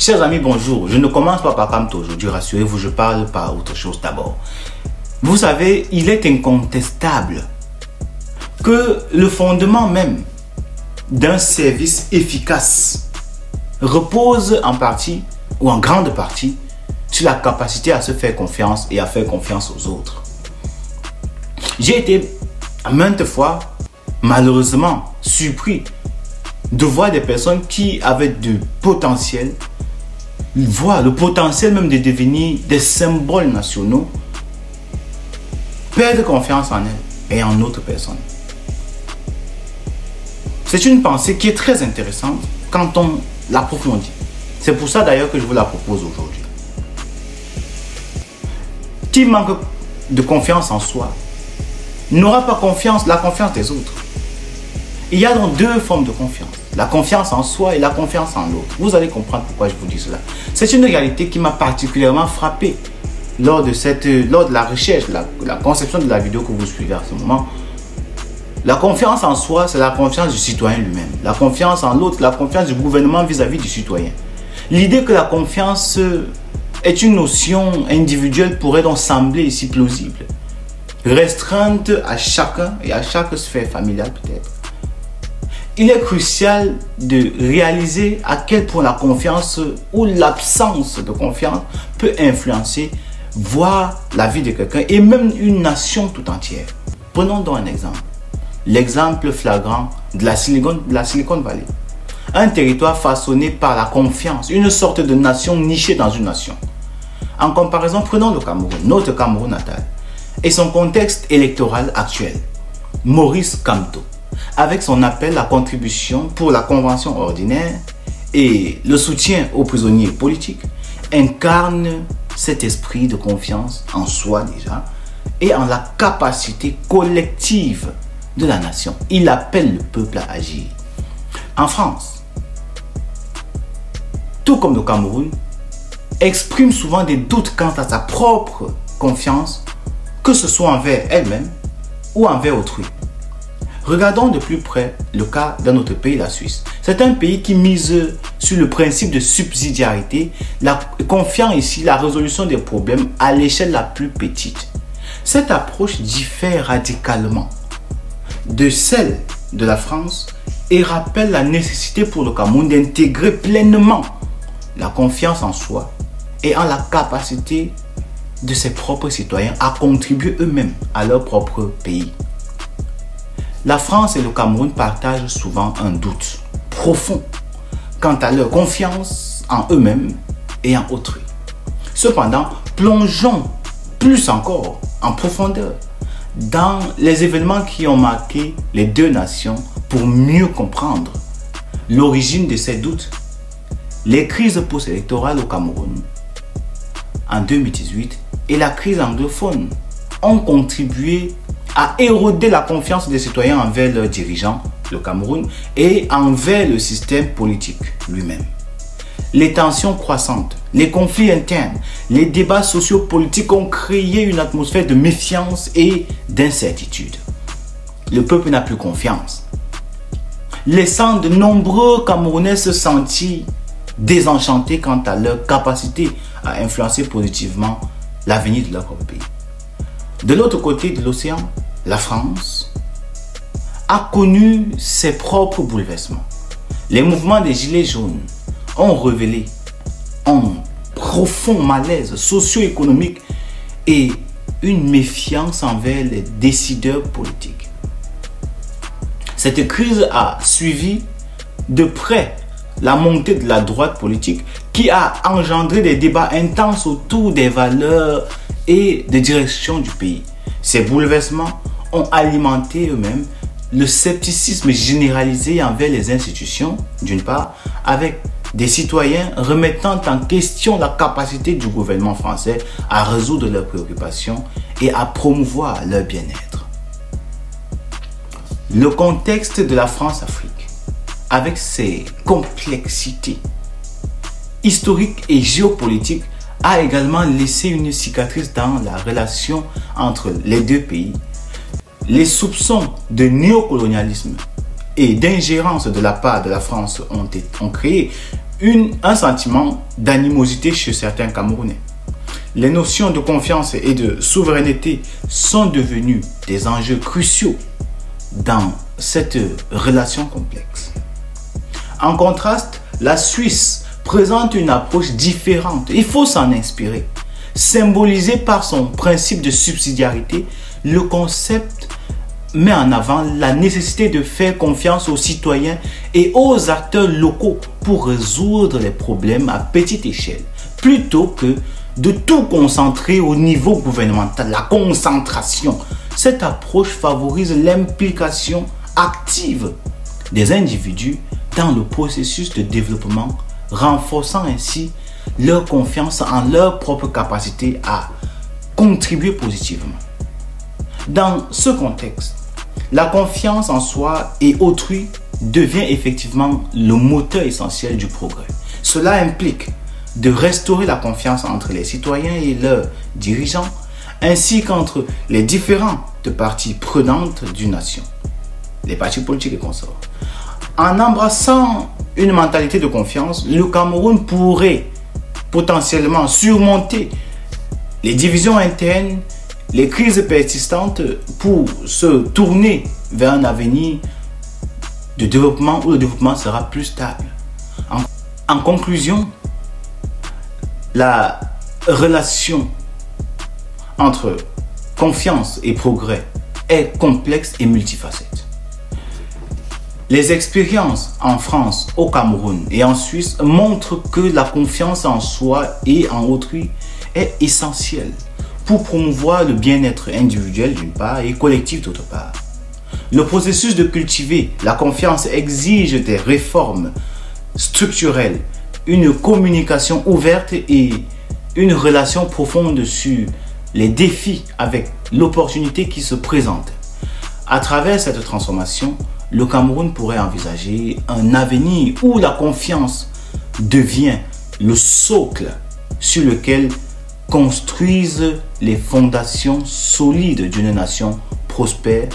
Chers amis, bonjour. Je ne commence pas par Kamto aujourd'hui, rassurez-vous, je parle par autre chose d'abord. Vous savez, il est incontestable que le fondement même d'un service efficace repose en partie ou en grande partie sur la capacité à se faire confiance et à faire confiance aux autres. J'ai été maintes fois, malheureusement, surpris de voir des personnes qui avaient du potentiel, voire le potentiel même de devenir des symboles nationaux, perdre confiance en elles et en d'autres personnes. C'est une pensée qui est très intéressante quand on l'approfondit. C'est pour ça d'ailleurs que je vous la propose aujourd'hui. Qui manque de confiance en soi n'aura pas la confiance des autres. Il y a donc deux formes de confiance. La confiance en soi et la confiance en l'autre. Vous allez comprendre pourquoi je vous dis cela. C'est une réalité qui m'a particulièrement frappé lors de la recherche, la conception de la vidéo que vous suivez à ce moment. La confiance en soi, c'est la confiance du citoyen lui-même. La confiance en l'autre, la confiance du gouvernement vis-à-vis du citoyen. L'idée que la confiance est une notion individuelle pourrait donc sembler ici plausible. Restreinte à chacun et à chaque sphère familiale peut-être. Il est crucial de réaliser à quel point la confiance ou l'absence de confiance peut influencer, voire la vie de quelqu'un et même une nation tout entière. Prenons donc un exemple. L'exemple flagrant de la Silicon Valley. Un territoire façonné par la confiance, une sorte de nation nichée dans une nation. En comparaison, prenons le Cameroun, notre Cameroun natal, et son contexte électoral actuel. Maurice Kamto, avec son appel à contribution pour la convention ordinaire et le soutien aux prisonniers politiques, incarne cet esprit de confiance en soi déjà et en la capacité collective de la nation. Il appelle le peuple à agir. En France, tout comme le Cameroun, exprime souvent des doutes quant à sa propre confiance, que ce soit envers elle-même ou envers autrui. Regardons de plus près le cas d'un autre pays, la Suisse. C'est un pays qui mise sur le principe de subsidiarité, confiant ici la résolution des problèmes à l'échelle la plus petite. Cette approche diffère radicalement de celle de la France et rappelle la nécessité pour le Cameroun d'intégrer pleinement la confiance en soi et en la capacité de ses propres citoyens à contribuer eux-mêmes à leur propre pays. La France et le Cameroun partagent souvent un doute profond quant à leur confiance en eux-mêmes et en autrui. Cependant, plongeons plus encore en profondeur dans les événements qui ont marqué les deux nations pour mieux comprendre l'origine de ces doutes. Les crises post-électorales au Cameroun en 2018 et la crise anglophone ont contribué à éroder la confiance des citoyens envers leurs dirigeants, le Cameroun, et envers le système politique lui-même. Les tensions croissantes, les conflits internes, les débats sociopolitiques ont créé une atmosphère de méfiance et d'incertitude. Le peuple n'a plus confiance, laissant de nombreux Camerounais se sentir désenchantés quant à leur capacité à influencer positivement l'avenir de leur propre pays. De l'autre côté de l'océan, la France a connu ses propres bouleversements. Les mouvements des Gilets jaunes ont révélé un profond malaise socio-économique et une méfiance envers les décideurs politiques. Cette crise a suivi de près la montée de la droite politique qui a engendré des débats intenses autour des valeurs et des directions du pays. Ces bouleversements ont alimenté eux-mêmes le scepticisme généralisé envers les institutions, d'une part, avec des citoyens remettant en question la capacité du gouvernement français à résoudre leurs préoccupations et à promouvoir leur bien-être. Le contexte de la France-Afrique, avec ses complexités historiques et géopolitiques, a également laissé une cicatrice dans la relation entre les deux pays. Les soupçons de néocolonialisme et d'ingérence de la part de la France ont créé un sentiment d'animosité chez certains Camerounais. Les notions de confiance et de souveraineté sont devenues des enjeux cruciaux dans cette relation complexe. En contraste, la Suisse présente une approche différente. Il faut s'en inspirer. Symbolisé par son principe de subsidiarité, le concept met en avant la nécessité de faire confiance aux citoyens et aux acteurs locaux pour résoudre les problèmes à petite échelle, plutôt que de tout concentrer au niveau gouvernemental, la concentration. Cette approche favorise l'implication active des individus dans le processus de développement, renforçant ainsi leur confiance en leur propre capacité à contribuer positivement. Dans ce contexte, la confiance en soi et autrui devient effectivement le moteur essentiel du progrès. Cela implique de restaurer la confiance entre les citoyens et leurs dirigeants, ainsi qu'entre les différentes parties prenantes d'une nation, les partis politiques et consorts. En embrassant une mentalité de confiance, le Cameroun pourrait potentiellement surmonter les divisions internes, les crises persistantes pour se tourner vers un avenir de développement où le développement sera plus stable. En conclusion, la relation entre confiance et progrès est complexe et multifacette. Les expériences en France, au Cameroun et en Suisse montrent que la confiance en soi et en autrui est essentielle pour promouvoir le bien-être individuel d'une part et collectif d'autre part. Le processus de cultiver la confiance exige des réformes structurelles, une communication ouverte et une relation profonde sur les défis avec l'opportunité qui se présente. À travers cette transformation, le Cameroun pourrait envisager un avenir où la confiance devient le socle sur lequel construisent les fondations solides d'une nation prospère,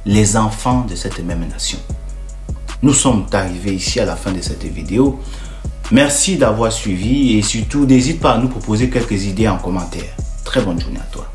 les enfants de cette même nation. Nous sommes arrivés ici à la fin de cette vidéo. Merci d'avoir suivi et surtout n'hésite pas à nous proposer quelques idées en commentaire. Très bonne journée à toi.